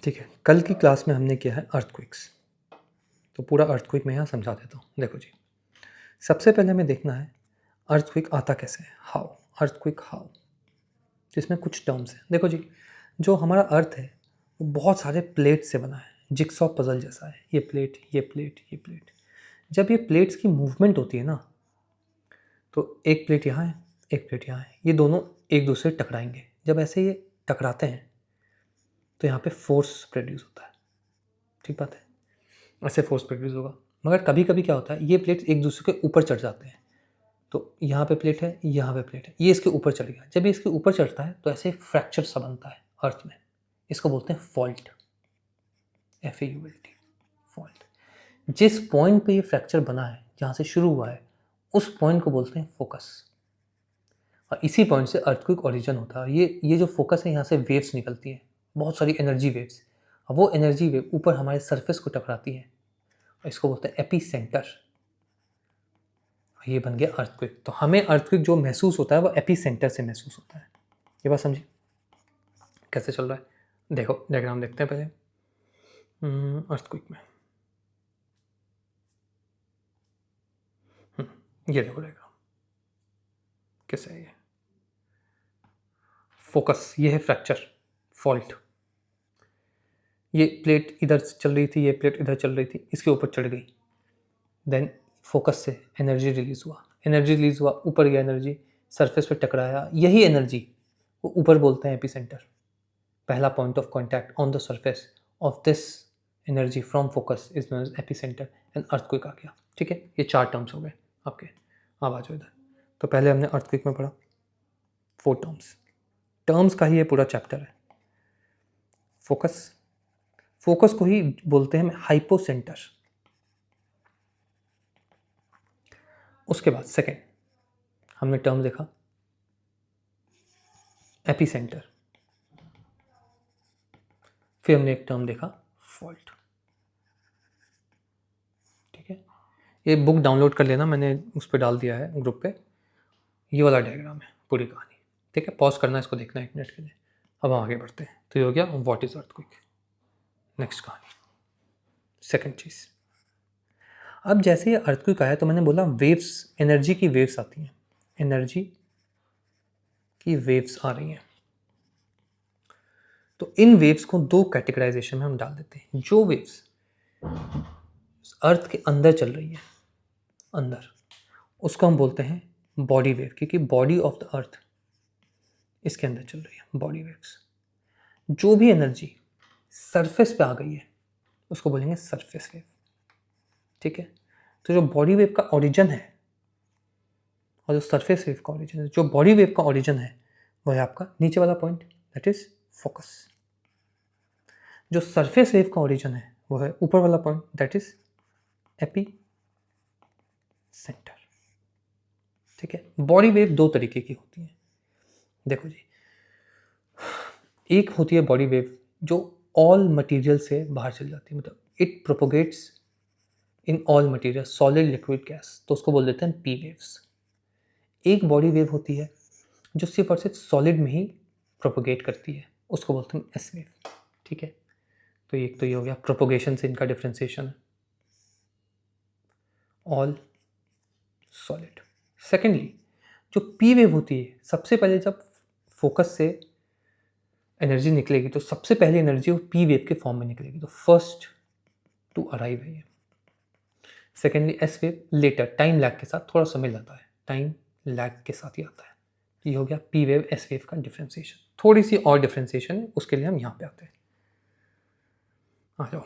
ठीक है, कल की क्लास में हमने किया है अर्थक्वेक्स। तो पूरा अर्थक्वेक मैं यहाँ समझा देता हूँ। देखो जी, सबसे पहले हमें देखना है अर्थक्वेक आता कैसे है, हाउ, अर्थक्वेक हाउ, जिसमें कुछ टर्म्स हैं। देखो जी, जो हमारा अर्थ है वो बहुत सारे प्लेट से बना है, जिक्सॉ पजल जैसा है। ये प्लेट, ये प्लेट, ये प्लेट। जब ये प्लेट्स की मूवमेंट होती है ना, तो एक प्लेट यहाँ है, एक प्लेट यहाँ है, ये दोनों एक दूसरे टकराएंगे। जब ऐसे ये टकराते हैं तो यहाँ पे फोर्स प्रोड्यूस होता है। ठीक बात है, ऐसे फोर्स प्रोड्यूस होगा। मगर कभी कभी क्या होता है, ये प्लेट्स एक दूसरे के ऊपर चढ़ जाते हैं। तो यहाँ पे प्लेट है, यहाँ पे प्लेट है, ये इसके ऊपर चढ़ गया। जब ये इसके ऊपर चढ़ता है तो ऐसे फ्रैक्चर सा बनता है अर्थ में। इसको बोलते हैं फॉल्ट, FAULT, फॉल्ट। जिस पॉइंट पे ये फ्रैक्चर बना है, जहाँ से शुरू हुआ है, उस पॉइंट को बोलते हैं फोकस। और इसी पॉइंट से अर्थक्वेक ओरिजिन होता है। ये जो फोकस है, यहाँ से वेव्स निकलती हैं, बहुत सारी एनर्जी वेव्स। और वो एनर्जी वेव ऊपर हमारे सरफेस को टकराती है, और इसको बोलते हैं एपी सेंटर। ये बन गया अर्थक्वेक। तो हमें अर्थक्वेक जो महसूस होता है वो एपी सेंटर से महसूस होता है। ये बात समझी कैसे चल रहा है? देखो डायग्राम देखते हैं पहले अर्थक्वेक में। ये देखो डायग्राम कैसे है। ये फोकस, ये है फ्रैक्चर, फॉल्ट। ये प्लेट इधर चल रही थी, ये प्लेट इधर चल रही थी, इसके ऊपर चढ़ गई। देन फोकस से एनर्जी रिलीज हुआ, एनर्जी रिलीज हुआ, ऊपर गया एनर्जी, सरफेस पे टकराया। यही एनर्जी वो ऊपर बोलते हैं एपीसेंटर। पहला point of contact on the surface of this energy from focus is known as epicentre and earthquake आ गया। ठीक है, ये 4 टर्म्स हो गए आपके। अब आ जाओ इधर। तो पहले हमने अर्थक्वेक में पढ़ा 4 टर्म्स, टर्म्स का ही ये पूरा चैप्टर है। फोकस, फोकस को ही बोलते हैं हाइपोसेंटर। उसके बाद सेकेंड हमने टर्म देखा एपीसेंटर, फिर हमने एक टर्म देखा फॉल्ट। ठीक है, ये बुक डाउनलोड कर लेना, मैंने उस पर डाल दिया है ग्रुप पे। ये वाला डायग्राम है पूरी कहानी। ठीक है, पॉज करना, इसको देखना 1 मिनट के लिए। अब हम आगे बढ़ते हैं। तो ये हो गया व्हाट इज अर्थक्वेक। नेक्स्ट कहानी, सेकंड चीज़। अब जैसे ये अर्थक्वेक आया तो मैंने बोला वेव्स, एनर्जी की वेव्स आती हैं, एनर्जी की वेव्स आ रही हैं। तो इन वेव्स को 2 कैटेगराइजेशन में हम डाल देते हैं। जो वेव्स अर्थ के अंदर चल रही है, अंदर, उसको हम बोलते हैं बॉडी वेव, क्योंकि बॉडी ऑफ द अर्थ इसके अंदर चल रही है, बॉडी वेव्स। जो भी एनर्जी सरफेस पे आ गई है उसको बोलेंगे सरफेस वेव। ठीक है, तो जो बॉडी वेव का ओरिजिन है और जो सरफेस वेव का ओरिजिन है, जो बॉडी वेव का ओरिजिन है वो है आपका नीचे वाला पॉइंट, दैट इज फोकस। जो सरफेस वेव का ओरिजिन है वो है ऊपर वाला point, that is AP centre. ठीक है, बॉडी वेव 2 तरीके की होती है। देखो जी, एक होती है बॉडी वेव जो ऑल मटेरियल से बाहर चल जाती है, मतलब it propagates in all material, solid, liquid, gas, तो उसको बोल देते हैं पी वेव्स। एक बॉडी वेव होती है जो सिर्फ और सिर्फ सॉलिड में ही प्रोपोगेट करती है, उसको बोलते हैं एस वेव। ठीक है, तो एक तो ये हो गया, प्रोपोगेशन से इनका डिफ्रेंसिएशन है, ऑल सॉलिड। सेकेंडली जो पी वेव होती है, सबसे पहले जब फोकस से एनर्जी निकलेगी तो सबसे पहली एनर्जी वो पी वेव के फॉर्म में निकलेगी, तो फर्स्ट टू अराइव है ये। Secondly S wave later, time lag के साथ, थोड़ा समय लगता है, टाइम लैग के साथ ही आता है। तो ये हो गया पी वेव एस वेव का डिफ्रेंसिएशन। थोड़ी सी और डिफ्रेंसिएशन है, उसके लिए हम यहाँ पे आते हैं। आ जाओ,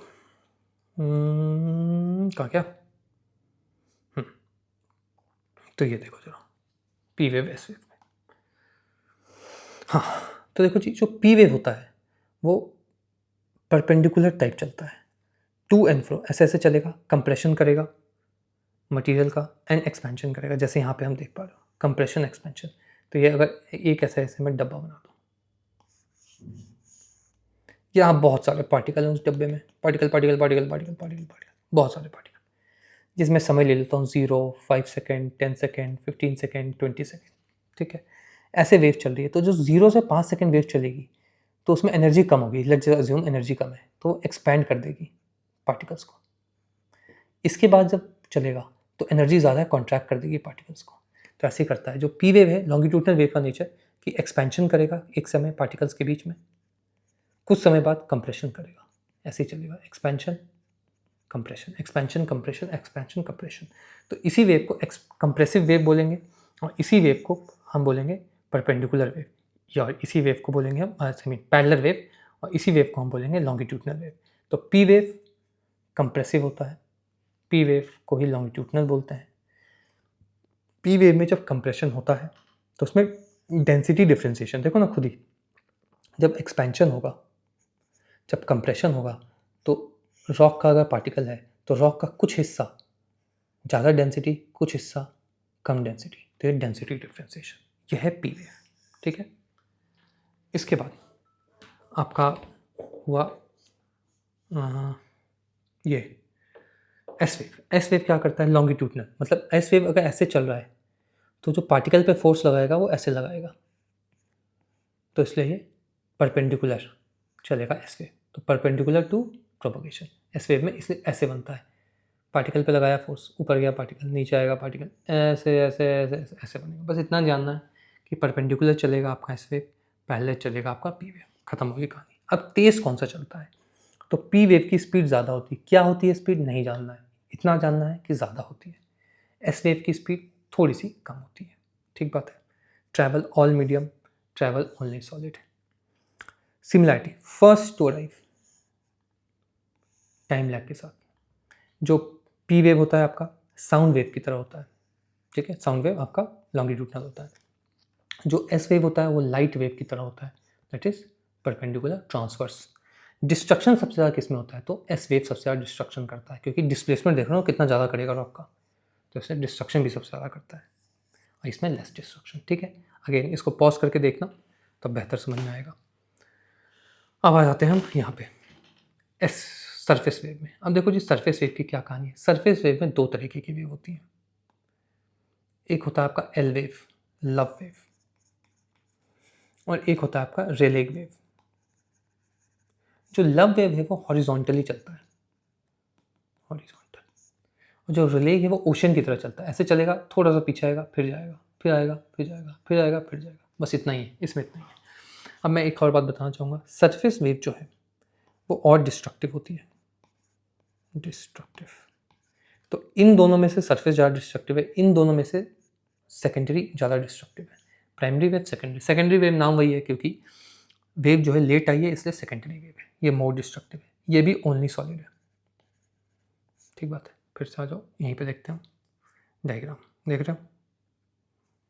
कहाँ क्या, तो ये देखो जरा पी वेव एस वेव में। हाँ, तो देखो जी, जो पी वेव होता है वो परपेंडिकुलर टाइप चलता है, टू एंड फ्रो, ऐसे ऐसे चलेगा, कंप्रेशन करेगा मटेरियल का एंड एक्सपेंशन करेगा। जैसे यहाँ पे हम देख पा रहे हो, कंप्रेशन, एक्सपेंशन। तो ये अगर एक ऐसे मैं डब्बा बना दूँ, यहाँ बहुत सारे पार्टिकल हैं उस डब्बे में, particle particle particle particle particle particle, बहुत सारे पार्टिकल, जिसमें समय ले लेता हूँ 0, 5 सेकेंड, 10 सेकेंड, 15 सेकेंड, 20 सेकेंड। ठीक है, ऐसे वेव चल रही है। तो जो 0 से 5 सेकेंड वेव चलेगी तो उसमें एनर्जी कम होगी, लेट्स अज्यूम एनर्जी कम है, तो एक्सपैंड कर देगी पार्टिकल्स को। इसके बाद जब चलेगा तो एनर्जी ज़्यादा है, कॉन्ट्रैक्ट कर देगी पार्टिकल्स को। तो ऐसे ही करता है। जो पी वेव है, लॉन्गिट्यूडनल वेव का नेचर कि एक्सपेंशन करेगा एक समय पार्टिकल्स के बीच में, कुछ समय बाद कंप्रेशन करेगा, ऐसे ही चलेगा, expansion compression, expansion compression, expansion compression. तो इसी वेव को कंप्रेसिव वेव बोलेंगे और इसी वेव को हम बोलेंगे परपेंडिकुलर वेव, या इसी वेव को बोलेंगे हम पैरेलल वेव, और इसी वेव को हम बोलेंगे लॉन्गिट्यूडनल वेव। तो पी वेव कंप्रेसिव होता है, पी वेव को ही लॉन्गिट्यूडनल बोलते हैं। पी वेव में जब कंप्रेशन होता है तो उसमें डेंसिटी डिफरेंशिएशन देखो ना खुद ही, जब एक्सपेंशन होगा, जब कंप्रेशन होगा, तो रॉक का अगर पार्टिकल है तो रॉक का कुछ हिस्सा ज़्यादा डेंसिटी, कुछ हिस्सा कम डेंसिटी, तो ये डेंसिटी डिफरेंशिएशन, यह है पी वेव। ठीक है। इसके बाद आपका हुआ ये एस वेव। एस वेव क्या करता है, लॉन्गिट्यूडनल, मतलब एस वेव अगर ऐसे चल रहा है तो जो पार्टिकल पे फोर्स लगाएगा वो ऐसे लगाएगा, तो इसलिए ये परपेंडिकुलर चलेगा एस वेव। तो perpendicular to propagation S wave में इसलिए ऐसे बनता है, पार्टिकल पे लगाया फोर्स, ऊपर गया पार्टिकल, नीचे आएगा पार्टिकल, ऐसे ऐसे ऐसे ऐसे ऐसे बनेगा। बस इतना जानना है कि परपेंडिकुलर चलेगा आपका एस वेव, पैरेलल चलेगा आपका पी वेव, खत्म होगी कहानी। अब तेज़ कौन सा चलता है, तो पी वेव की स्पीड ज़्यादा होती है। क्या होती है स्पीड नहीं जानना है, इतना जानना है कि ज़्यादा होती है। एस वेव की स्पीड थोड़ी सी कम होती है, ठीक बात है। Travel all medium, travel only solid. Similarity first to arrive, time lag के साथ। जो पी वेव होता है आपका साउंड वेव की तरह होता है, ठीक है, साउंड वेव आपका लॉन्गिट्यूडनल होता है। जो एस वेव होता है वो लाइट वेव की तरह होता है, that is perpendicular transverse. Destruction सबसे ज़्यादा किस में होता है, तो एस वेव सबसे ज़्यादा डिस्ट्रक्शन करता है, क्योंकि डिस्प्लेसमेंट देख रहे हो कितना ज़्यादा करेगा रॉक का, तो इससे डिस्ट्रक्शन भी सबसे ज़्यादा करता है, और इसमें लेस डिस्ट्रक्शन। ठीक है, अगेन इसको पॉज करके देखना तब बेहतर समझ में आएगा। अब आ जाते हैं हम यहाँ पे एस सरफेस वेव में। अब देखो जी सरफेस वेव की क्या कहानी है। सरफेस वेव में दो तरीके की वेव होती है, एक होता है आपका एल वेव, लव वेव, और एक होता है आपका रेले वेव। जो लव वेव है वो हॉरिजॉन्टली चलता है, हॉरिजॉन्टल, और जो रिले है वो ओशन की तरह चलता है, ऐसे चलेगा, थोड़ा सा पीछे आएगा, फिर जाएगा, फिर आएगा, फिर जाएगा, फिर आएगा, फिर जाएगा, बस इतना ही है, इसमें इतना ही है। अब मैं एक और बात बताना चाहूँगा, सरफेस वेव जो है वो और डिस्ट्रक्टिव होती है, डिस्ट्रक्टिव। तो इन दोनों में से सरफेस ज़्यादा डिस्ट्रक्टिव है, इन दोनों में से सेकेंडरी ज़्यादा डिस्ट्रक्टिव है। Primary wave, secondary. Secondary wave नाम वही है क्योंकि वेव जो है लेट आई है, इसलिए सेकेंडरी वेव है, ये मोर डिस्ट्रक्टिव है, ये भी ओनली सॉलिड है। ठीक बात है, फिर से आ जाओ यहीं पे देखते हैं डायग्राम, देख रहे हो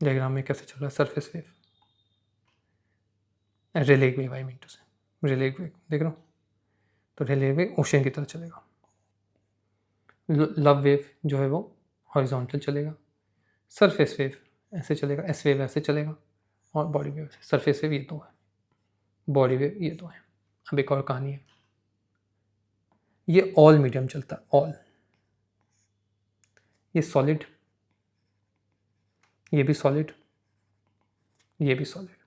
डायग्राम में कैसे चल रहा है surface wave, Rayleigh wave, I mean to say Rayleigh wave, देख रहे हो, तो रिले वेव ओशन की तरह चलेगा। लव वेव जो है वो हॉरिजॉन्टल चलेगा, सरफेस वेव ऐसे चलेगा, एस वेव ऐसे चलेगा, और बॉडी वेव सरफेस वेव ये दो है, बॉडी वेव ये दो है। अब एक और कहानी है, ये ऑल मीडियम चलता है, ऑल, ये सॉलिड, ये भी सॉलिड, ये भी सॉलिड,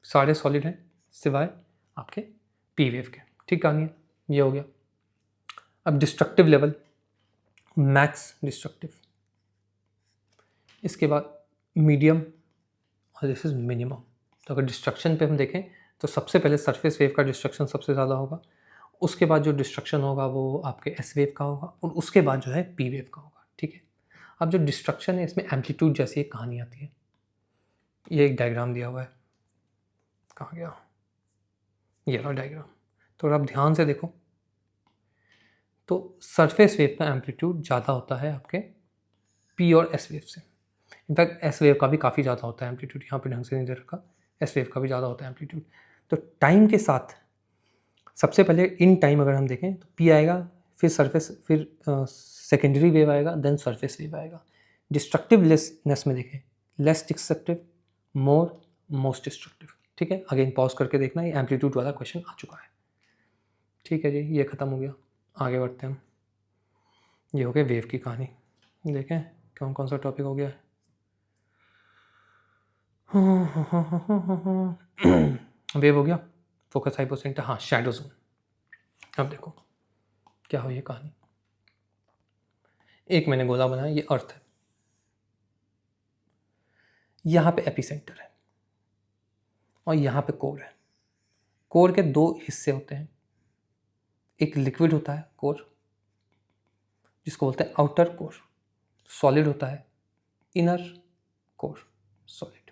सारे सॉलिड हैं सिवाय आपके पी वेव के। ठीक कहानी है, ये हो गया। अब डिस्ट्रक्टिव लेवल, मैक्स डिस्ट्रक्टिव, इसके बाद मीडियम, और दिस इज मिनिमम। तो अगर डिस्ट्रक्शन पे हम देखें तो सबसे पहले सरफेस वेव का डिस्ट्रक्शन सबसे ज़्यादा होगा, उसके बाद जो डिस्ट्रक्शन होगा वो आपके एस वेव का होगा, और उसके बाद जो है पी वेव का होगा। ठीक है, अब जो डिस्ट्रक्शन है इसमें एम्पलीट्यूड जैसी एक कहानी आती है। ये एक डायग्राम दिया हुआ है, कहाँ गया, ये रहा डायग्राम। तो आप ध्यान से देखो, तो सरफेस वेव का एम्पलीट्यूड ज़्यादा होता है आपके पी और एस वेव से। इनफैक्ट एस वेव का भी काफ़ी ज़्यादा होता है एम्पलीट्यूड, यहाँ पे ढंग से नहीं दे रखा, एस वेव का भी ज़्यादा होता है एम्पलीट्यूड। तो टाइम के साथ सबसे पहले इन टाइम अगर हम देखें तो पी आएगा, फिर सरफेस, फिर सेकेंडरी वेव आएगा, देन सरफेस वेव आएगा। डिस्ट्रक्टिव लेसनेस में देखें, लेस डिस्ट्रक्टिव, मोर, मोस्ट डिस्ट्रक्टिव। ठीक है, अगेन पॉज करके देखना, ये एम्पलीट्यूड वाला क्वेश्चन आ चुका है। ठीक है जी, ये ख़त्म हो गया, आगे बढ़ते हैं हम। ये हो गया वेव की कहानी। देखें कौन कौन सा टॉपिक हो गया है। वेव हो गया, फोकस हाइपोसेंटर, हाँ शैडो जोन। अब देखो क्या हो ये कहानी। एक मैंने गोला बनाया, ये अर्थ है, यहाँ पे एपिसेंटर है और यहाँ पे कोर है। कोर के दो हिस्से होते हैं, एक लिक्विड होता है कोर जिसको बोलते हैं आउटर कोर, सॉलिड होता है इनर कोर। सॉलिड,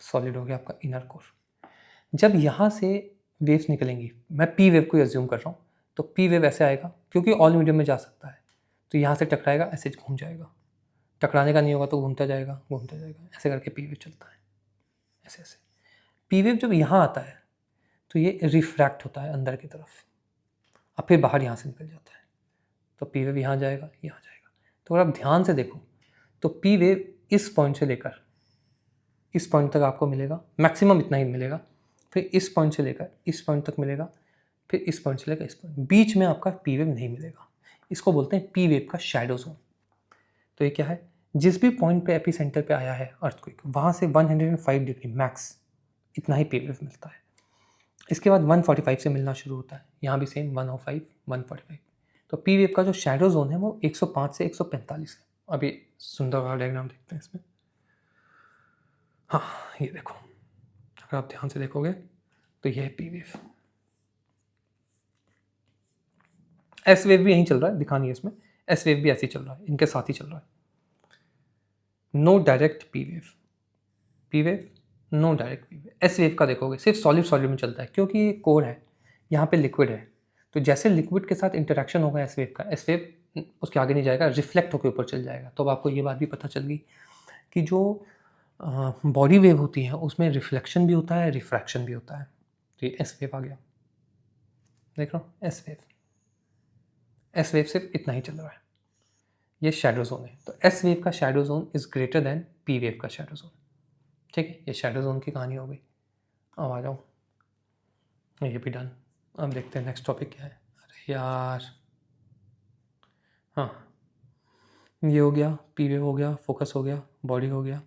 सॉलिड हो गया आपका इनर कोर। जब यहाँ से वेव्स निकलेंगी, मैं पी वेव को एज्यूम कर रहा हूँ, तो पी वेव ऐसे आएगा क्योंकि ऑल मीडियम में जा सकता है, तो यहाँ से टकराएगा, ऐसे घूम जाएगा, टकराने का नहीं होगा तो घूमता जाएगा घूमता जाएगा, ऐसे करके पी वेव चलता है, ऐसे ऐसे। पी वेव जब यहाँ आता है तो ये रिफ्रैक्ट होता है अंदर की तरफ, अब फिर बाहर यहाँ से निकल जाता है, तो पी वेव यहाँ जाएगा यहाँ जाएगा। तो अगर आप ध्यान से देखो तो पी वेव इस पॉइंट से लेकर इस पॉइंट तक आपको मिलेगा, मैक्सिमम इतना ही मिलेगा, फिर इस पॉइंट से लेकर इस पॉइंट तक मिलेगा, फिर इस पॉइंट से लेकर इस पॉइंट, बीच में आपका पी वेव नहीं मिलेगा। इसको बोलते हैं पी वेव का शैडो जोन। तो ये क्या है, जिस भी पॉइंट पे एपिसेंटर पे आया है अर्थक्वेक, वहाँ से 105 डिग्री मैक्स इतना ही पी वेव मिलता है। इसके बाद 145 से मिलना शुरू होता है, यहाँ भी सेम 105 145। तो पी वेव का जो शैडो जोन है वो 105 से 145 है। अभी सुंदर वाला डायग्राम देखते हैं इसमें। हाँ ये देखो, अगर आप ध्यान से देखोगे तो यह है पी वेव। एस वेव भी यहीं चल रहा है, दिखा नहीं है इसमें, एस वेव भी ऐसे ही चल रहा है, इनके साथ ही चल रहा है। No direct P wave, P wave no direct P wave. S wave का देखोगे सिर्फ सॉलिड सॉलिड में चलता है क्योंकि ये कोर है, यहाँ पे लिक्विड है, तो जैसे लिक्विड के साथ इंटरेक्शन होगा एस वेव का, एस वेव उसके आगे नहीं जाएगा, रिफ्लेक्ट होकर ऊपर चल जाएगा। तो अब आपको ये बात भी पता चल गई कि जो बॉडी वेव होती है उसमें रिफ्लेक्शन भी होता है, रिफ्रैक्शन भी होता है। तो ये एस वेव आ गया, देख रहा हूँ एस वेव। एस वेव सिर्फ इतना ही चल रहा है, ये शैडो जोन है। तो एस वेव का shadow zone is greater than P wave का शैडो जोन। ठीक है, ये शैडो जोन की कहानी हो गई। अब आ जाओ, ये भी डन। अब देखते हैं नेक्स्ट टॉपिक क्या है। अरे यार, हाँ ये हो गया, पी वेव हो गया, फोकस हो गया, बॉडी हो गया।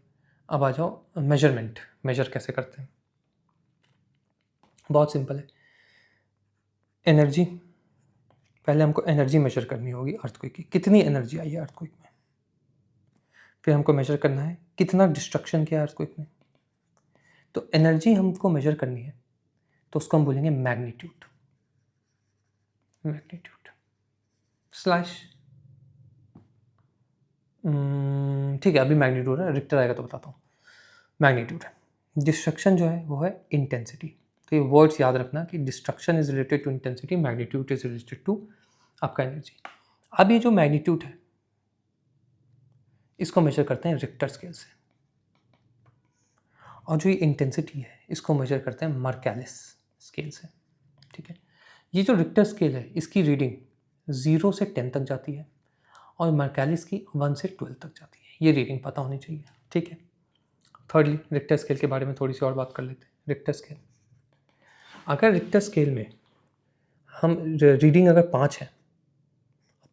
अब आ जाओ मेजरमेंट, मेजर कैसे करते हैं। बहुत सिंपल है, एनर्जी, पहले हमको एनर्जी मेजर करनी होगी अर्थक्वेक की, कितनी एनर्जी आई है अर्थक्वेक में। फिर हमको मेजर करना है कितना डिस्ट्रक्शन किया अर्थक्वेक में। तो एनर्जी हमको मेजर करनी है तो उसको हम बोलेंगे मैग्नीट्यूड, मैग्नीट्यूड स्लैश, ठीक है अभी मैग्नीट्यूड है, रिक्टर आएगा तो बताता हूँ। मैग्नीट्यूड है, डिस्ट्रक्शन जो है वो है इंटेंसिटी। तो ये वर्ड्स याद रखना कि destruction is related to intensity, magnitude is related to आपका एनर्जी। अब ये जो मैग्नीट्यूड है इसको मेजर करते हैं रिक्टर स्केल से, और जो ये इंटेंसिटी है इसको मेजर करते हैं मर्कैलिस स्केल से। ठीक है, ये जो रिक्टर स्केल है इसकी रीडिंग 0 से 10 तक जाती है और मर्कैलिस की 1 से 12 तक जाती है, ये रीडिंग पता होनी चाहिए। ठीक है, थर्डली रिक्टर स्केल के बारे में थोड़ी सी और बात कर लेते हैं। रिक्टर स्केल, अगर रिक्टर स्केल में हम रीडिंग अगर 5 है,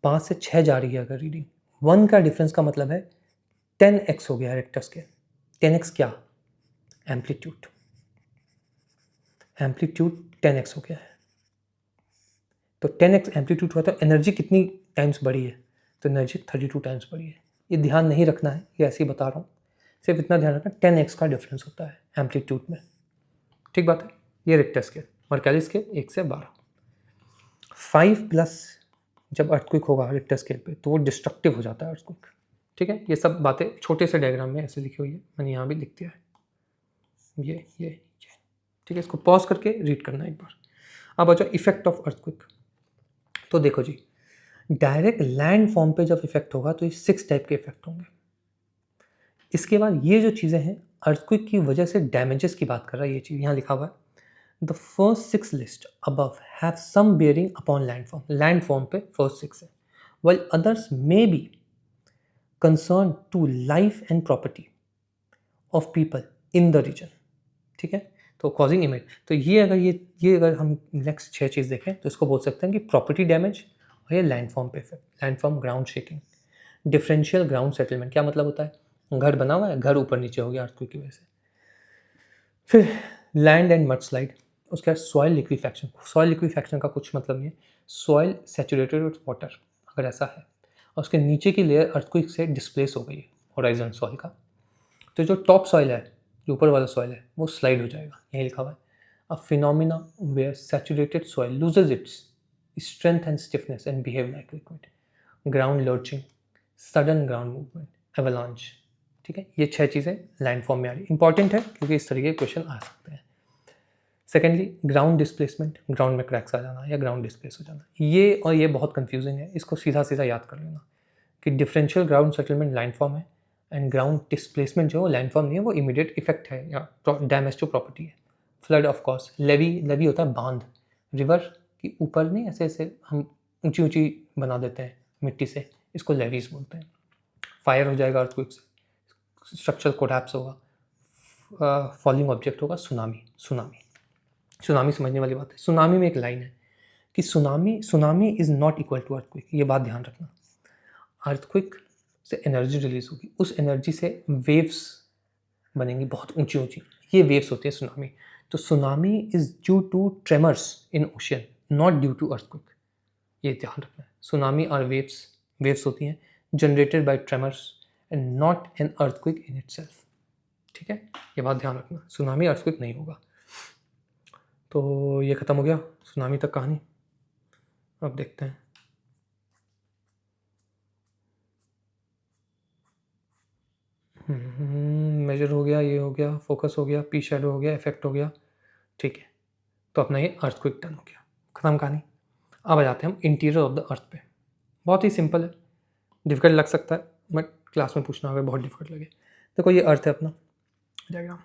5 से 6 जा रही है अगर रीडिंग, 1 का डिफरेंस का मतलब है 10x हो गया है रिक्टर स्केल। 10x क्या, एम्पलीट्यूड, एम्पलीट्यूड 10x हो गया है। तो 10x एम्पलीट्यूड हुआ तो एनर्जी कितनी टाइम्स बढ़ी है, तो एनर्जी 32 टाइम्स बढ़ी है। ये ध्यान नहीं रखना है, ये ऐसे ही बता रहा हूँ, सिर्फ इतना ध्यान रखना 10x का डिफरेंस होता है एम्पलीट्यूड में। ठीक बात है, ये रिक्टर स्केल, मर्कैली स्केल 1 से 12। 5+ जब अर्थक्वेक होगा रिक्टर स्केल पे तो वो डिस्ट्रक्टिव हो जाता है अर्थक्वेक। ठीक है, ये सब बातें छोटे से डायग्राम में ऐसे लिखी हुई है, मैंने यहाँ भी लिख दिया है, ये। ठीक है, इसको पॉज करके रीड करना एक बार। अब आ जाओ इफेक्ट ऑफ अर्थक्वेक। तो देखो जी, डायरेक्ट लैंड फॉर्म पे जब इफेक्ट होगा तो ये 6 टाइप के इफेक्ट होंगे। इसके बाद ये जो चीज़ें हैं अर्थक्वेक की वजह से डैमेजेस की बात कर रहा है, ये चीज़ यहाँ लिखा हुआ है, the first 6 list above have some bearing upon landform, landform पे फर्स्ट 6 है, while others may be concerned to life and property of people in the region। ठीक है, तो कॉजिंग इमेज, तो ये अगर हम नेक्स्ट 6 चीज़ देखें तो इसको बोल सकते हैं कि प्रॉपर्टी डैमेज और ये लैंडफॉर्म पे effect, landform ground shaking, differential ground settlement. क्या मतलब होता है, घर बना हुआ है, घर ऊपर नीचे हो गया अर्थक्वेक की वजह से। फिर लैंड एंड मड स्लाइड, उसके बाद सॉइल लिक्विफैक्शन। सॉइल लिक्विफैक्शन का कुछ मतलब नहीं है, सॉइल सैचुरेटेड विथ वाटर अगर ऐसा है और उसके नीचे की लेयर अर्थक्वेक से डिस्प्लेस हो गई है होराइजन सॉइल का, तो जो टॉप सॉइल है, जो ऊपर वाला सॉइल है, वो स्लाइड हो जाएगा। यही लिखा हुआ है, a phenomena where saturated soil loses its strength and stiffness and behave like liquid, ground lurching, sudden ground movement, avalanche. ठीक है, ये 6 चीज़ें लैंड फॉर्म में आ रही, इंपॉर्टेंट है क्योंकि इस तरीके के क्वेश्चन आ सकते हैं। सेकेंडली ग्राउंड डिस्प्लेसमेंट, ग्राउंड में क्रैक्स आ जाना या ग्राउंड डिस्प्लेस हो जाना, ये बहुत कंफ्यूजिंग है, इसको सीधा सीधा याद कर लेना कि differential ground settlement land form है एंड ग्राउंड डिस्प्लेसमेंट जो लैंड फॉर्म नहीं है, वो इमीडिएट इफेक्ट है या डैमेज टू प्रॉपर्टी है। फ्लड ऑफ कोर्स, लेवी होता है बांध, रिवर की ऊपर नहीं ऐसे ऐसे हम ऊंची ऊंची बना देते हैं मिट्टी से, इसको लेवीज बोलते हैं। फायर हो जाएगा अर्थक्वेक से, स्ट्रक्चरल कोलैप्स होगा, फॉलिंग ऑब्जेक्ट होगा, सुनामी समझने वाली बात है। सुनामी में एक लाइन है कि tsunami is not equal to earthquake, ये बात ध्यान रखना। अर्थक्वेक से एनर्जी रिलीज होगी, उस एनर्जी से वेव्स बनेंगी बहुत ऊंची ऊंची, ये वेव्स होती है सुनामी। तो tsunami is due to tremors in ocean, not due to earthquake, ये ध्यान रखना है। सुनामी और वेव्स होती हैं generated by tremors and not an earthquake in itself. ठीक है, ये बात ध्यान रखना, सुनामी अर्थक्वेक नहीं होगा। तो ये ख़त्म हो गया सुनामी तक कहानी। अब देखते हैं मेजर हो गया, ये हो गया, फोकस हो गया, पी शैडो हो गया, इफेक्ट हो गया। ठीक है, तो अपना ये अर्थक्वेक डन हो गया, ख़त्म कहानी। अब आ जाते हैं हम इंटीरियर ऑफ द अर्थ पे। बहुत ही सिंपल है, डिफिकल्ट लग सकता है बट क्लास में पूछना अगर बहुत डिफिकल्ट लगे। देखो ये अर्थ है अपना डायग्राम,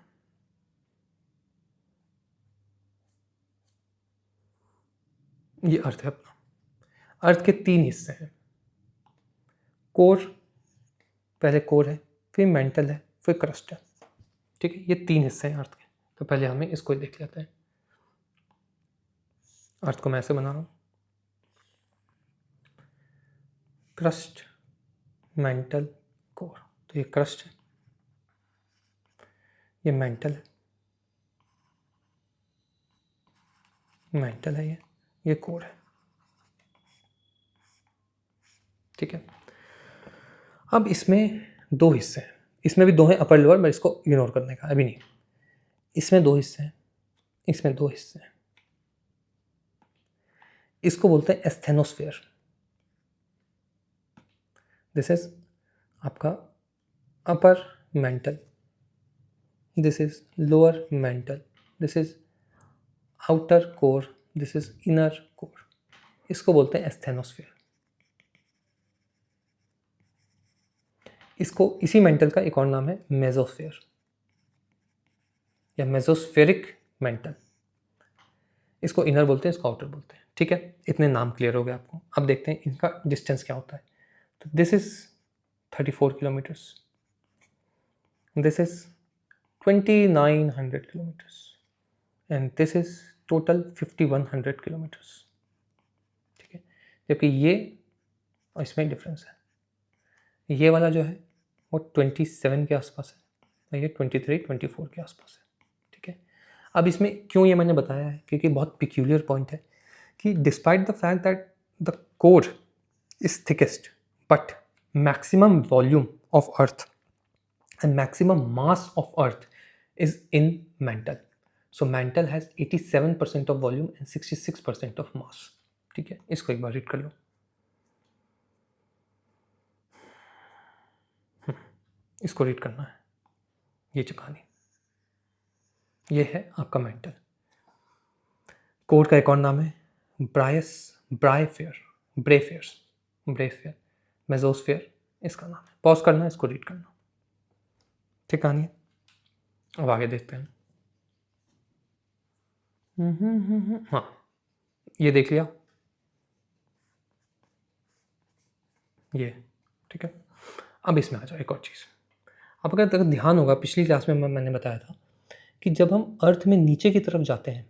ये अर्थ है अपना। अर्थ के 3 हिस्से हैं, कोर, पहले कोर है, फिर मेंटल है, फिर क्रस्ट है। ठीक है, ये 3 हिस्से हैं अर्थ के। तो पहले हमें इसको ही देख लेते हैं। अर्थ को मैं ऐसे बना रहा हूँ, क्रस्ट, मेंटल, कोर। तो ये क्रस्ट है, ये मेंटल है, ये कोर है। ठीक है, अब इसमें 2 हिस्से हैं, इसमें भी 2 हैं अपर लोअर, मैं इसको इग्नोर करने का अभी नहीं। इसमें 2 हिस्से हैं, इसमें 2 हिस्से हैं, इसको बोलते हैं एस्थेनोस्फेयर। दिस इज आपका upper mantle, this is lower mental, this is outer core, this is inner core, इसको बोलते हैं एस्थेनोस्फेयर। इसको इसी मेंटल का एक और नाम है मेसोस्फेयर या मेसोस्फेरिक मेंटल, इसको इनर बोलते हैं, इसको आउटर बोलते हैं। ठीक है, इतने नाम क्लियर हो गए आपको। अब देखते हैं इनका डिस्टेंस क्या होता है। तो this is 34 kilometres, this is 2900 kilometres and this is total 5100 kilometres. ठीक है, जबकि ये और इसमें डिफरेंस है, ये वाला जो है वो 27 के आसपास है और ये 23 24 के आसपास है। ठीक है, अब इसमें क्यों ये मैंने बताया है, क्योंकि बहुत पिक्यूलियर पॉइंट है कि despite the fact that the core is thickest but maximum volume of earth and maximum mass of earth is in mantle. So mantle has 87% of volume and 66% of mass. ठीक है, इसको एक बार read कर लो। इसको read करना है, ये कहानी, ये है आपका मेंटल। कोर का एक और नाम है ब्रेफेयर, मेसोस्फेयर इसका नाम है। पॉज करना है, इसको रीड करना। ठीक कहानी है, अब आगे देखते हैं। हाँ, ये देख लिया ये। ठीक है, अब इसमें आ जाओ एक और चीज़। अब अगर ध्यान होगा, पिछली क्लास में मैंने बताया था कि जब हम अर्थ में नीचे की तरफ जाते हैं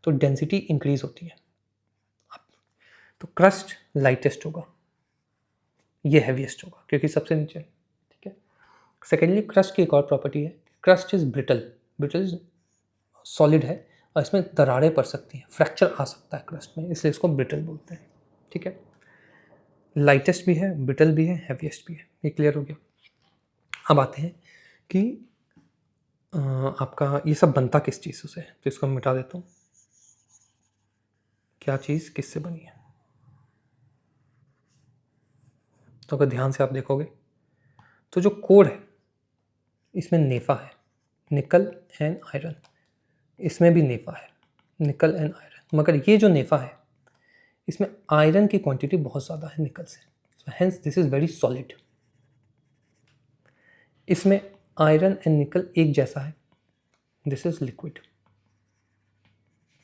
तो डेंसिटी इंक्रीज होती है। तो क्रस्ट लाइटेस्ट होगा, ये हैवीएस्ट होगा क्योंकि सबसे नीचे। ठीक है, सेकेंडली क्रस्ट की एक और प्रॉपर्टी है, crust is brittle is solid है और इसमें दरारें पड़ सकती हैं, फ्रैक्चर आ सकता है क्रस्ट में, इसलिए इसको ब्रिटल बोलते हैं। ठीक है, लाइटेस्ट भी है, ब्रिटल भी है, हैवीएस्ट भी है। ये क्लियर हो गया। अब आते हैं कि आपका ये सब बनता किस चीज़ से है, तो इसको मैं मिटा देता हूँ। क्या चीज़ किससे बनी है, तो अगर ध्यान से आप देखोगे तो जो कोर है इसमें नेफा है, निकल एंड आयरन, इसमें भी नेफा है, निकल एंड आयरन, मगर ये जो नेफा है इसमें आयरन की क्वांटिटी बहुत ज़्यादा है निकल से, so hence this is very solid. इसमें आयरन एंड निकल एक जैसा है, दिस इज लिक्विड।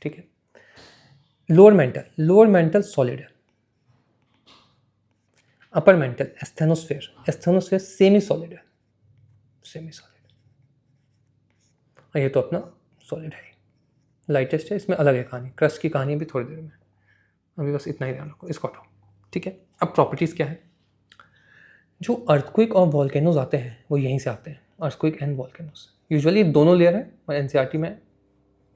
ठीक है, लोअर मेंटल सॉलिड है, upper mantle asthenosphere semi solid है, सेमी सॉलिड। ये तो अपना सॉलिड है, लाइटेस्ट है, इसमें अलग है कहानी, क्रस्ट की कहानी भी थोड़ी देर में, अभी बस इतना ही ध्यान रखो, इसको हटाओ। ठीक है, अब प्रॉपर्टीज़ क्या है। जो अर्थक्वेक और वॉल्केनोज आते हैं वो यहीं से आते हैं, अर्थक्वेक एंड वॉल्केनोज। यूजुअली दोनों लेयर है और एनसीईआरटी में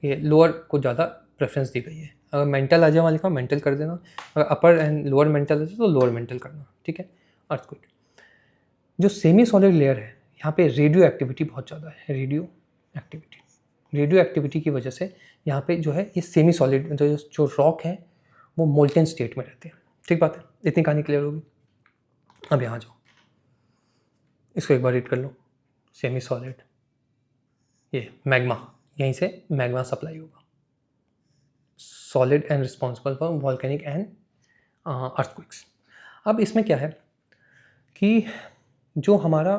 ये लोअर को ज़्यादा प्रेफरेंस दी गई है। अगर मेंटल आ जाए वाले का मेंटल कर देना, अगर अपर एंड लोअर मेंटल है तो लोअर मेंटल करना। ठीक है, अर्थक्वेक। जो सेमी सॉलिड लेयर है यहाँ पे रेडियो एक्टिविटी बहुत ज़्यादा है, रेडियो एक्टिविटी की वजह से यहाँ पे जो है ये सेमी सॉलिड जो रॉक है वो मोल्टेन स्टेट में रहते हैं। ठीक बात है, इतनी कहानी क्लियर होगी। अब यहाँ जाओ, इसको एक बार रीड कर लो। सेमी सॉलिड, ये मैग्मा, यहीं से मैग्मा सप्लाई होगा, solid and responsible for volcanic and earthquakes. अब इसमें क्या है कि जो हमारा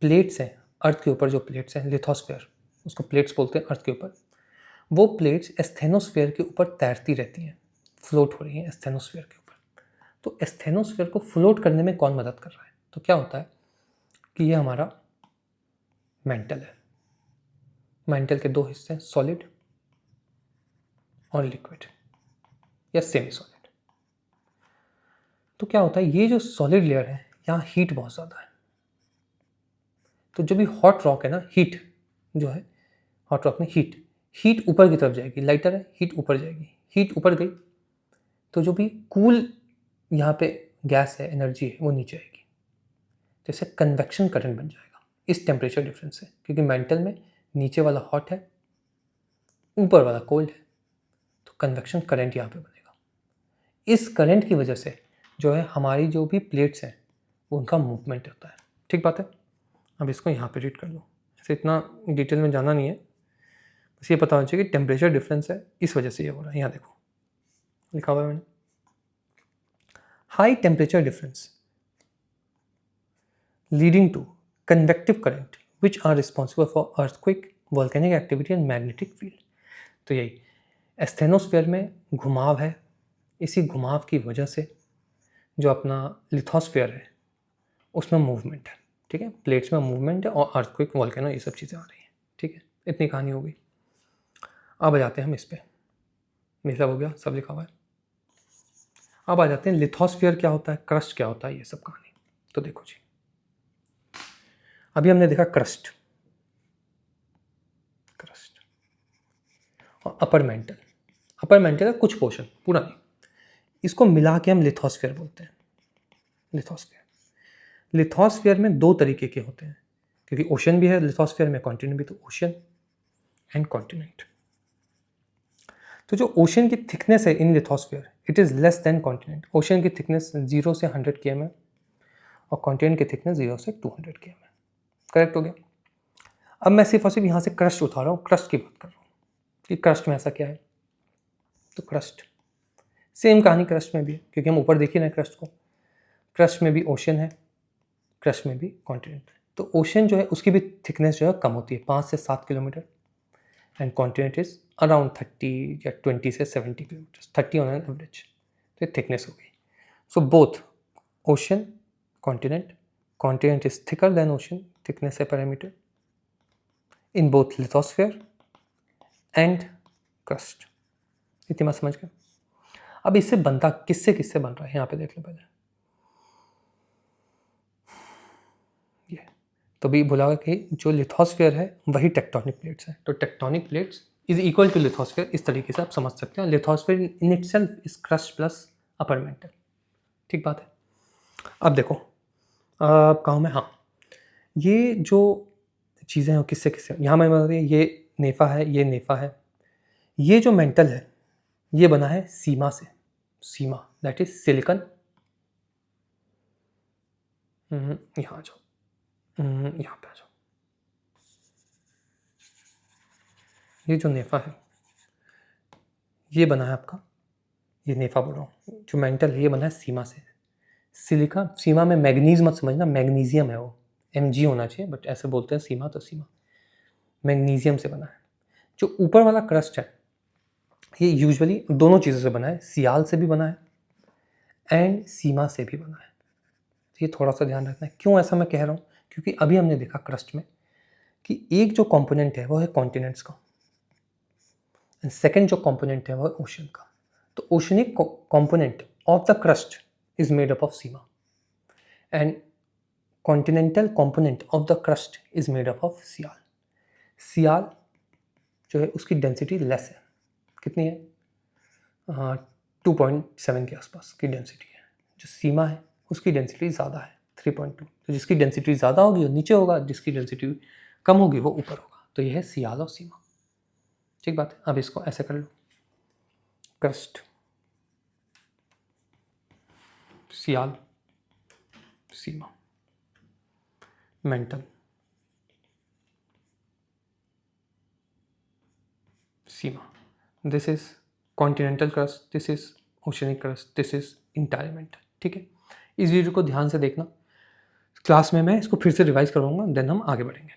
प्लेट्स हैं, अर्थ के ऊपर जो प्लेट्स हैं, लिथोस्फेयर, उसको प्लेट्स बोलते हैं अर्थ के ऊपर, वो प्लेट्स एस्थेनोस्फेयर के ऊपर तैरती रहती हैं, फ्लोट हो रही हैं एस्थेनोस्फेयर के ऊपर। तो एस्थेनोस्फेयर को फ्लोट करने में कौन मदद कर रहा है, तो क्या होता है कि ये हमारा मेंटल है। मेंटल के दो हिस्से हैं, सॉलिड और लिक्विड या सेमी सॉलिड। तो क्या होता है, ये जो सॉलिड लेयर है यहाँ हीट बहुत ज़्यादा है, तो जो भी हॉट रॉक है ना, हीट जो है हॉट रॉक में हीट ऊपर की तरफ जाएगी, लाइटर है, हीट ऊपर जाएगी, हीट ऊपर गई तो जो भी कूल यहाँ पे गैस है, एनर्जी है, वो नीचे आएगी, तो इससे कन्वेक्शन करंट बन जाएगा इस टेम्परेचर डिफरेंस से, क्योंकि मेंटल में नीचे वाला हॉट है, ऊपर वाला कोल्ड है, तो कन्वेक्शन करंट यहाँ पे बनेगा। इस करंट की वजह से जो है हमारी जो भी प्लेट्स हैं वो उनका मूवमेंट होता है। ठीक बात है। अब इसको यहाँ पे रीड कर लो, ऐसे इतना डिटेल में जाना नहीं है, बस ये पता होना चाहिए कि टेम्परेचर डिफरेंस है, इस वजह से ये हो रहा है। यहाँ देखो लिखा हुआ है मैंने, high temperature difference leading to convective current which are responsible for earthquake, volcanic activity and magnetic field. तो यही एस्थेनोस्फेयर में घुमाव है, इसी घुमाव की वजह से जो अपना लिथोस्फेयर है उसमें मूवमेंट है। ठीक है, प्लेट्स में मूवमेंट है और अर्थक्वेक, वॉल्केनो, ये सब चीज़ें आ रही हैं। ठीक है, इतनी कहानी हो गई। अब आ जाते हैं हम इस पर, मतलब हो गया, सब लिखा हुआ है। अब आ जाते हैं लिथोस्फेयर क्या होता है, क्रस्ट क्या होता है, ये सब कहानी। तो देखो जी, अभी हमने देखा क्रस्ट और अपर मेंटल का कुछ पोर्शन, पूरा नहीं, इसको मिला के हम लिथोस्फेयर बोलते हैं। लिथोस्फेयर में दो तरीके के होते हैं, क्योंकि ओशन भी है लिथोस्फेयर में, कॉन्टिनेंट भी, तो ओशन एंड कॉन्टिनेंट। तो जो ओशन की थिकनेस है in lithosphere, it is less than continent. Ocean की थिकनेस 0 से 100 km है और कॉन्टिनेंट की थिकनेस 0 से 200 km है। करेक्ट हो गया। अब मैं सिर्फ और सिर्फ यहाँ से क्रस्ट उठा रहा हूँ, क्रस्ट की बात कर रहा हूँ कि क्रस्ट में ऐसा क्या है। तो क्रस्ट सेम कहानी क्रस्ट में भी है, क्योंकि हम ऊपर देख ही रहे हैं क्रस्ट को। क्रस्ट में भी ओशन है, क्रस्ट में भी कॉन्टिनेंट है। तो ओशन जो है उसकी भी थिकनेस जो है कम होती है, 5 से 7 kilometre, and continent is around 30 या 20 से 70 किलोमीटर, 30 ऑन एन एवरेज। तो ये थिकनेस हो गई। So both ocean, continent is thicker than ocean, thickness है parameter in both lithosphere and crust. इतनी बात समझ गए। अब इससे बनता किससे किससे बन रहा है, यहाँ पे देख लो पहले। ये तो भी बोला कि जो लिथोस्फीयर है वही टेक्टोनिक प्लेट्स है। तो tectonic plates is equal to lithosphere, इस तरीके से आप समझ सकते हो। Lithosphere in itself is crust plus upper mantle. ठीक बात है। अब देखो कहूँ मैं, हाँ ये जो चीज़ें हैं किससे किससे, यहाँ मैं बता ये नेफा है, ये नेफा है। ये जो मेंटल है ये बना है सीमा से, सीमा दैट इज सिलिकॉन। यहाँ आ जाओ, यहाँ पे आ जाओ। ये जो नेफा है ये बना है आपका, ये नेफा बोल रहा हूँ, जो मेंटल है ये बना है सीमा से। सिलिका, सीमा में मैग्नीज मत समझना, मैग्नीशियम है वो, Mg होना चाहिए, बट ऐसे बोलते हैं सीमा, तो सीमा मैग्नीशियम से बना है। जो ऊपर वाला क्रस्ट है ये यूजुअली दोनों चीज़ों से बना है, सियाल से भी बना है एंड सीमा से भी बना है। तो ये थोड़ा सा ध्यान रखना है। क्यों ऐसा मैं कह रहा हूँ, क्योंकि अभी हमने देखा क्रस्ट में कि एक जो कंपोनेंट है वो है कॉन्टिनेंट्स का, एंड सेकेंड जो कंपोनेंट है वो है ओशन का। तो oceanic component of the crust is made up of seema and continental component of the crust is made up of सियाल। सियाल जो है उसकी डेंसिटी लेस है, कितनी है 2.7 के आसपास की डेंसिटी है। जो सीमा है उसकी डेंसिटी ज़्यादा है 3.2। तो जिसकी डेंसिटी ज़्यादा होगी वो नीचे होगा, जिसकी डेंसिटी कम होगी वो ऊपर होगा। तो यह है सियाल और सीमा। ठीक बात है। अब इसको ऐसे कर लो, crust, sial, sima, mantle, sima. This is continental crust, this is oceanic crust, this is entire mantle. ठीक है। इस वीडियो को ध्यान से देखना, क्लास में मैं इसको फिर से रिवाइज करूँगा, देन हम आगे बढ़ेंगे।